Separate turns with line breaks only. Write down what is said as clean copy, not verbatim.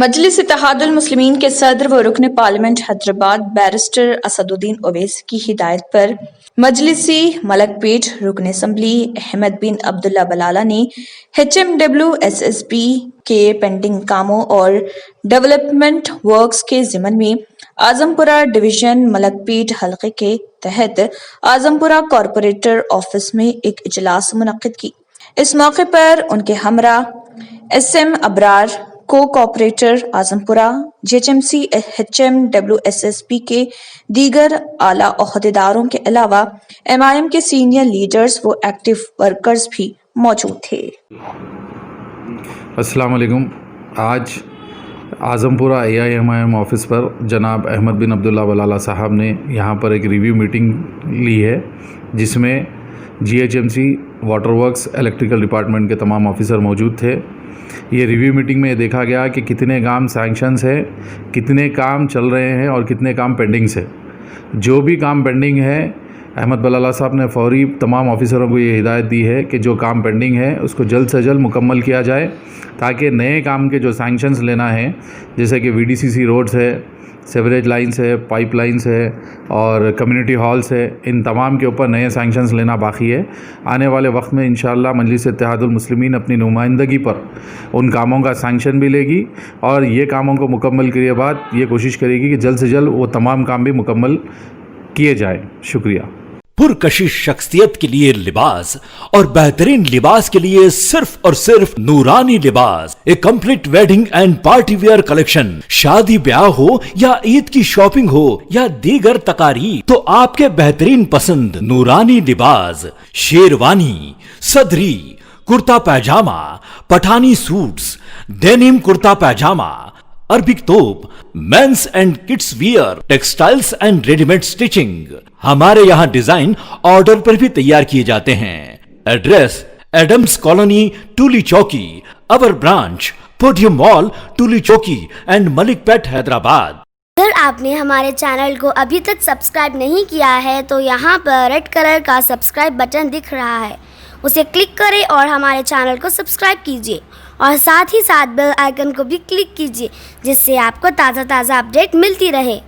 मजलिस इत्तेहादुल मुस्लिमीन के सदर व रुकन पार्लियामेंट हैदराबाद बैरिस्टर असदुद्दीन ओवैसी की हिदायत पर मजलिसी मलकपेट रुकन असम्बली अहमद बिन अब्दुल्ला बलाला ने HMWSSP के पेंडिंग कामों और डेवलपमेंट वर्क्स के ज़िमन में आजमपुरा डिवीजन मलकपेट हलके के तहत आजमपुरा कॉरपोरेटर ऑफिस में एक इजलास मुनक्किद की। इस मौके पर उनके हमरा SM अबरार को कॉर्पोरेटर आजमपुरा JHMC HMWSSP के दीगर आला ओहदेदारों के अलावा MIM के सीनियर लीडर्स व एक्टिव वर्कर्स भी मौजूद थे।
अस्सलाम वालेकुम। आज आज़मपुरा AIMIM ऑफ़िस पर जनाब अहमद बिन अब्दुल्ला बलाला साहब ने यहाँ पर एक रिव्यू मीटिंग ली है, जिसमें GHMC water works electrical department के तमाम ऑफिसर मौजूद थे। ये रिव्यू मीटिंग में ये देखा गया कि कितने काम सैंक्शंस है, कितने काम चल रहे हैं और कितने काम पेंडिंग्स है। जो भी काम पेंडिंग है, अहमद बलाला साहब ने फौरी तमाम ऑफिसरों को ये हिदायत दी है कि जो काम पेंडिंग है उसको जल्द से जल्द मुकम्मल किया जाए, ताकि नए काम के जो सैंक्शंस लेना है, जैसे कि VDCC रोड्स है, सेवरेज लाइन्स है, पाइप लाइन्स है और कम्युनिटी हॉल्स है, इन तमाम के ऊपर नए सैंक्शंस लेना बाकी है। आने वाले वक्त में इंशाअल्लाह मजलिस इत्तेहादुल मुस्लिमीन अपनी नुमाइंदगी पर उन कामों का सैंक्शन भी लेगी और ये कामों को मुकम्मल किए बाद ये कोशिश करेगी कि जल्द से जल्द वो तमाम काम भी मुकम्मल किए जाए। शुक्रिया।
पुरकशिश शख्सियत के लिए लिबास और बेहतरीन लिबास के लिए सिर्फ और सिर्फ Noorani Libas, a complete wedding and party wear collection. शादी ब्याह हो या ईद की शॉपिंग हो या दीगर तकारीब, तो आपके बेहतरीन पसंद नूरानी लिबास, शेरवानी, सदरी, kurta pyjama, Pathani suits, denim kurta pyjama, Arabic तोप, men's and kids wear, textiles and readymade stitching. हमारे यहाँ डिजाइन ऑर्डर पर भी तैयार किए जाते हैं। एड्रेस एडम्स कॉलोनी, टूली चौकी। अवर ब्रांच पोडियम मॉल, टूली चौकी एंड मलिकपेट, हैदराबाद।
अगर आपने हमारे चैनल को अभी तक सब्सक्राइब नहीं किया है तो यहाँ पर रेड कलर का सब्सक्राइब बटन दिख रहा है, उसे क्लिक करें और हमारे चैनल को सब्सक्राइब कीजिए और साथ ही साथ बेल आइकन को भी क्लिक कीजिए, जिससे आपको ताज़ा अपडेट मिलती रहे।